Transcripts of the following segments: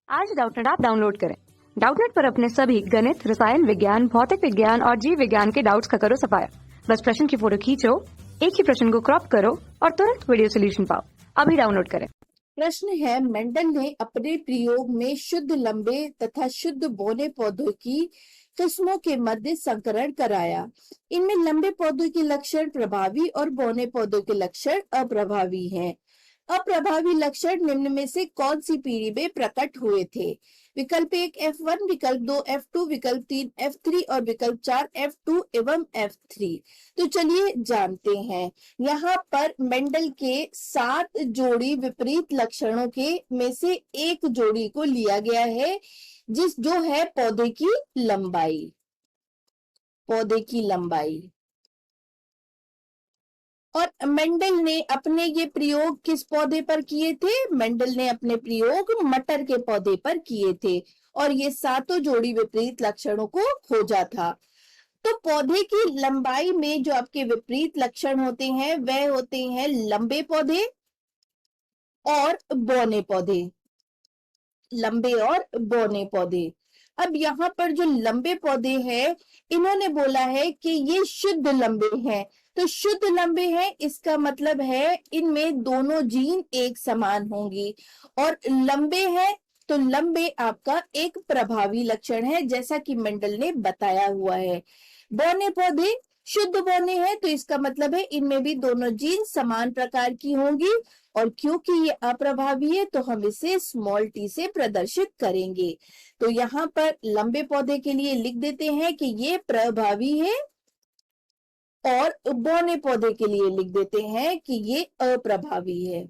आज Doubtnut app download करें। Doubtnut पर अपने सभी गणित, रसायन विज्ञान, भौतिक विज्ञान और जीव विज्ञान के डाउट्स का करो सफाया। बस प्रश्न की फोटो खींचो, एक ही प्रश्न को क्रॉप करो और तुरंत वीडियो सोल्यूशन पाओ। अभी डाउनलोड करें। प्रश्न है, मेंडल ने अपने प्रयोग में शुद्ध लंबे तथा शुद्ध बौने पौधों की किस्मों के मध्य संकरण कराया। इनमें लंबे पौधों के लक्षण प्रभावी और बौने पौधों के लक्षण अप्रभावी हैं। अप्रभावी लक्षण निम्न में से कौन सी पीढ़ी में प्रकट हुए थे? विकल्प 1 F1, विकल्प 2 F2, विकल्प 3 F3 और विकल्प 4 F2 एवं F3। तो चलिए जानते हैं। यहाँ पर मेंडल के 7 जोड़ी विपरीत लक्षणों के में से एक जोड़ी को लिया गया है, जो है पौधे की लंबाई। पौधे की लंबाई। और मेंडल ने अपने ये प्रयोग किस पौधे पर किए थे? मेंडल ने अपने प्रयोग मटर के पौधे पर किए थे और ये 7 जोड़ी विपरीत लक्षणों को खोजा था। तो पौधे की लंबाई में जो आपके विपरीत लक्षण होते हैं वह होते हैं लंबे पौधे और बौने पौधे। लंबे और बौने पौधे। अब यहाँ पर जो लंबे पौधे हैं, इन्होंने बोला है कि ये शुद्ध लंबे हैं। तो शुद्ध लंबे हैं, इसका मतलब है इनमें दोनों जीन एक समान होंगी। और लंबे हैं तो लंबे आपका एक प्रभावी लक्षण है, जैसा कि मेंडल ने बताया हुआ है। बौने पौधे शुद्ध बौने हैं, तो इसका मतलब है इनमें भी दोनों जीन समान प्रकार की होंगी। और क्योंकि ये अप्रभावी है तो हम इसे स्मॉल टी से प्रदर्शित करेंगे। तो यहाँ पर लंबे पौधे के लिए लिख देते हैं कि ये प्रभावी है और बौने पौधे के लिए लिख देते हैं कि ये अप्रभावी है।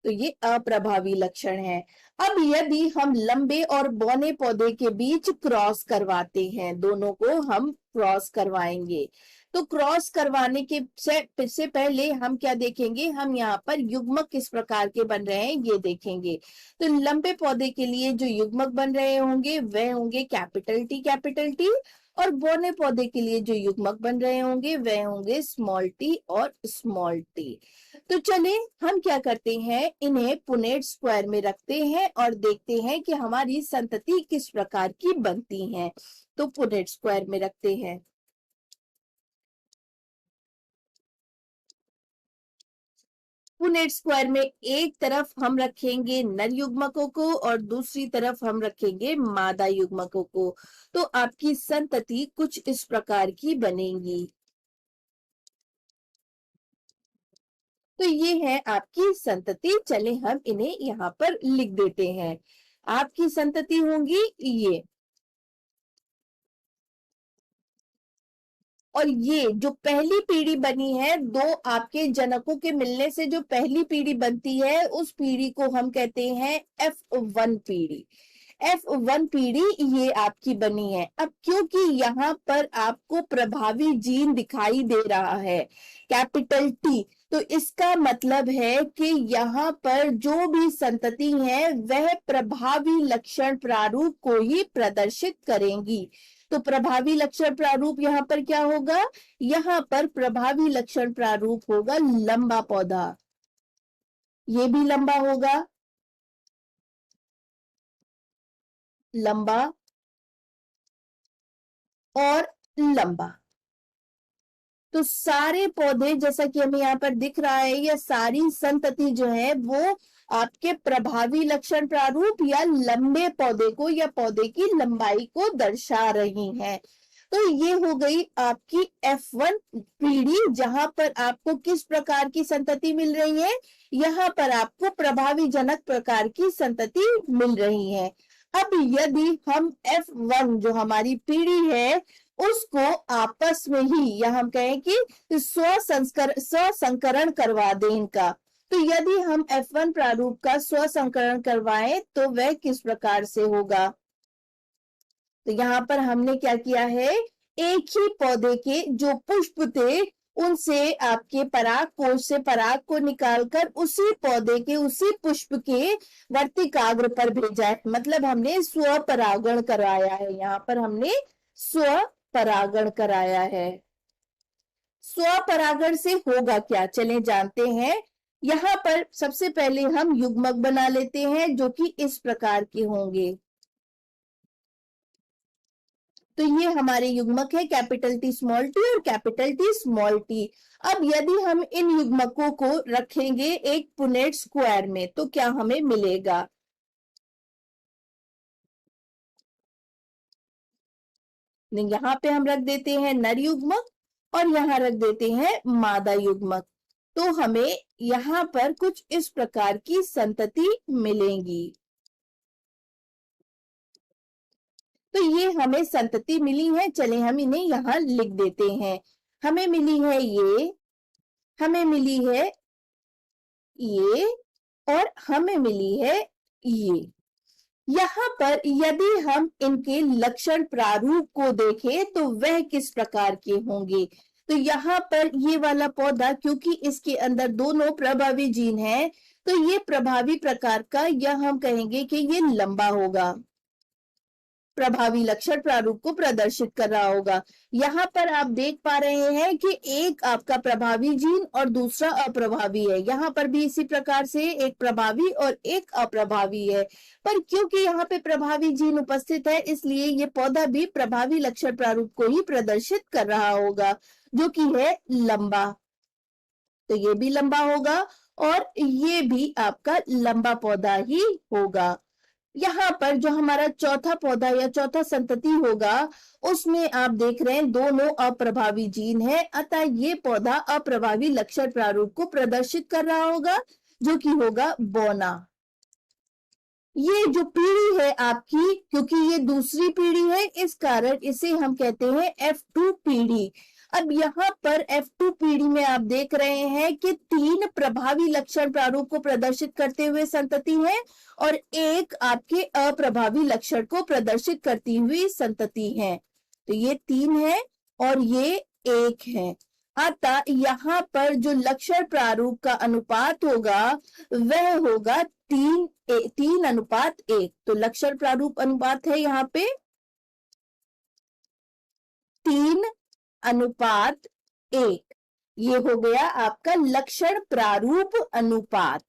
तो ये अप्रभावी लक्षण है। अब यदि हम लंबे और बौने पौधे के बीच क्रॉस करवाते हैं, दोनों को हम क्रॉस करवाएंगे, तो क्रॉस करवाने के से पहले हम क्या देखेंगे? हम यहाँ पर युग्मक किस प्रकार के बन रहे हैं ये देखेंगे। तो लंबे पौधे के लिए जो युग्मक बन रहे होंगे वह होंगे कैपिटल टी, और बौने पौधे के लिए जो युग्मक बन रहे होंगे वह होंगे स्मॉल टी और स्मॉल टी। तो चले हम क्या करते हैं, इन्हें पुनेट स्क्वायर में रखते हैं और देखते हैं कि हमारी संतति किस प्रकार की बनती है। तो पुनेट स्क्वायर में रखते हैं। पुनेट स्क्वायर में एक तरफ हम रखेंगे नर युग्मकों को और दूसरी तरफ हम रखेंगे मादा युग्मकों को। तो आपकी संतति कुछ इस प्रकार की बनेगी। तो ये है आपकी संतति। चले हम इन्हें यहाँ पर लिख देते हैं। आपकी संतति होंगी ये, और ये जो पहली पीढ़ी बनी है, दो आपके जनकों के मिलने से जो पहली पीढ़ी बनती है उस पीढ़ी को हम कहते हैं F1 पीढ़ी। F1 पीढ़ी ये आपकी बनी है। अब क्योंकि यहाँ पर आपको प्रभावी जीन दिखाई दे रहा है कैपिटल टी, तो इसका मतलब है कि यहाँ पर जो भी संतति है वह प्रभावी लक्षण प्रारूप को ही प्रदर्शित करेंगी। तो प्रभावी लक्षण प्रारूप यहाँ पर क्या होगा? यहाँ पर प्रभावी लक्षण प्रारूप होगा लंबा पौधा। ये भी लंबा होगा, लंबा और लंबा। तो सारे पौधे जैसा कि हमें यहाँ पर दिख रहा है, या सारी संतति जो है वो आपके प्रभावी लक्षण प्रारूप या लंबे पौधे को या पौधे की लंबाई को दर्शा रही हैं। तो ये हो गई आपकी F1 पीढ़ी, जहां पर आपको किस प्रकार की संतति मिल रही है? यहाँ पर आपको प्रभावी जनक प्रकार की संतति मिल रही है। अब यदि हम F1 जो हमारी पीढ़ी है उसको आपस में ही, या हम कहें कि स्वसंकरण करवा दें इनका, तो यदि हम F1 प्रारूप का स्वसंकरण करवाएं तो वह किस प्रकार से होगा? तो यहाँ पर हमने क्या किया है, एक ही पौधे के जो पुष्प थे उनसे आपके पराग कोश से पराग को निकालकर उसी पौधे के उसी पुष्प के वर्तिकाग्र पर भेजा है। मतलब हमने स्वपरागण कराया है। यहाँ पर हमने स्वपरागण कराया है। स्वपरागण से होगा क्या, चले जानते हैं। यहाँ पर सबसे पहले हम युग्मक बना लेते हैं जो कि इस प्रकार के होंगे। तो ये हमारे युग्मक है कैपिटल टी स्मॉल टी और कैपिटल टी स्मॉल टी। अब यदि हम इन युग्मकों को रखेंगे एक पुनेट स्क्वायर में तो क्या हमें मिलेगा? यहाँ पे हम रख देते हैं नर युग्मक और यहाँ रख देते हैं मादा युग्मक। तो हमें यहाँ पर कुछ इस प्रकार की संतति मिलेंगी। तो ये हमें संतति मिली है, चले हम इन्हें यहाँ लिख देते हैं। हमें मिली है ये, हमें मिली है ये और हमें मिली है ये। यहाँ पर यदि हम इनके लक्षण प्रारूप को देखें तो वह किस प्रकार के होंगे? तो यहाँ पर ये वाला पौधा क्योंकि इसके अंदर दोनों प्रभावी जीन है तो ये प्रभावी प्रकार का, या हम कहेंगे कि ये लंबा होगा, प्रभावी लक्षण प्रारूप को प्रदर्शित कर रहा होगा। यहाँ पर आप देख पा रहे हैं कि एक आपका प्रभावी जीन और दूसरा अप्रभावी है। यहाँ पर भी इसी प्रकार से एक प्रभावी और एक अप्रभावी है, पर क्योंकि यहाँ पे प्रभावी जीन उपस्थित है इसलिए ये पौधा भी प्रभावी लक्षण प्रारूप को ही प्रदर्शित कर रहा होगा जो कि है लंबा। तो ये भी लंबा होगा और ये भी आपका लंबा पौधा ही होगा। यहाँ पर जो हमारा चौथा पौधा या चौथा संतति होगा उसमें आप देख रहे हैं दोनों अप्रभावी जीन है, अतः ये पौधा अप्रभावी लक्षण प्रारूप को प्रदर्शित कर रहा होगा जो कि होगा बौना। ये जो पीढ़ी है आपकी, क्योंकि ये दूसरी पीढ़ी है इस कारण इसे हम कहते हैं F2 पीढ़ी। अब यहाँ पर F2 पीढ़ी में आप देख रहे हैं कि 3 प्रभावी लक्षण प्रारूप को प्रदर्शित करते हुए संतति है और एक आपके अप्रभावी लक्षण को प्रदर्शित करती हुई संतति है। तो ये 3 है और ये 1 है। अतः यहाँ पर जो लक्षण प्रारूप का अनुपात होगा वह होगा 3:1। तो लक्षण प्रारूप अनुपात है यहाँ पे 3:1। ये हो गया आपका लक्षण प्रारूप अनुपात।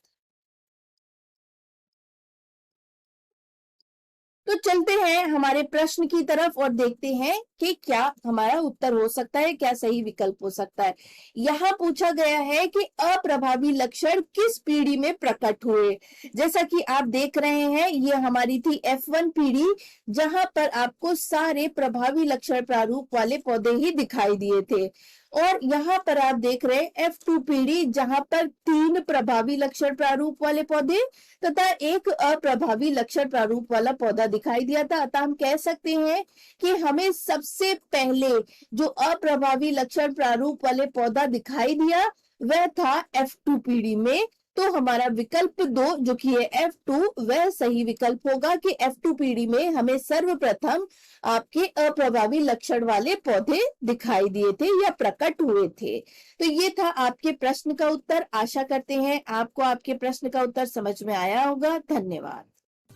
तो चलते हैं हमारे प्रश्न की तरफ और देखते हैं कि क्या हमारा उत्तर हो सकता है, क्या सही विकल्प हो सकता है। यहाँ पूछा गया है कि अप्रभावी लक्षण किस पीढ़ी में प्रकट हुए। जैसा कि आप देख रहे हैं ये हमारी थी F1 पीढ़ी जहां पर आपको सारे प्रभावी लक्षण प्रारूप वाले पौधे ही दिखाई दिए थे, और यहाँ पर आप देख रहे हैं F2 पीढ़ी जहां पर 3 प्रभावी लक्षण प्रारूप वाले पौधे तथा एक अप्रभावी लक्षण प्रारूप वाला पौधा दिखाई दिया था। अतः हम कह सकते हैं कि हमें सबसे पहले जो अप्रभावी लक्षण प्रारूप वाले पौधा दिखाई दिया वह था F2 पीढ़ी में। तो हमारा विकल्प 2 जो कि है F2 वह सही विकल्प होगा कि F2 पीढ़ी में हमें सर्वप्रथम आपके अप्रभावी लक्षण वाले पौधे दिखाई दिए थे या प्रकट हुए थे। तो ये था आपके प्रश्न का उत्तर। आशा करते हैं आपको आपके प्रश्न का उत्तर समझ में आया होगा। धन्यवाद।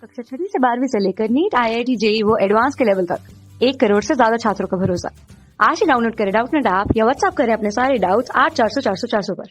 कक्षा 6 से 12वीं से लेकर नीट, IIT, JEE वो एडवांस के लेवल तक 1 करोड़ से ज्यादा छात्रों का भरोसा। आज ही डाउनलोड करें डाउटनेट ऐप या व्हाट्सएप करें अपने सारे डाउट्स 8400 400 400 पर।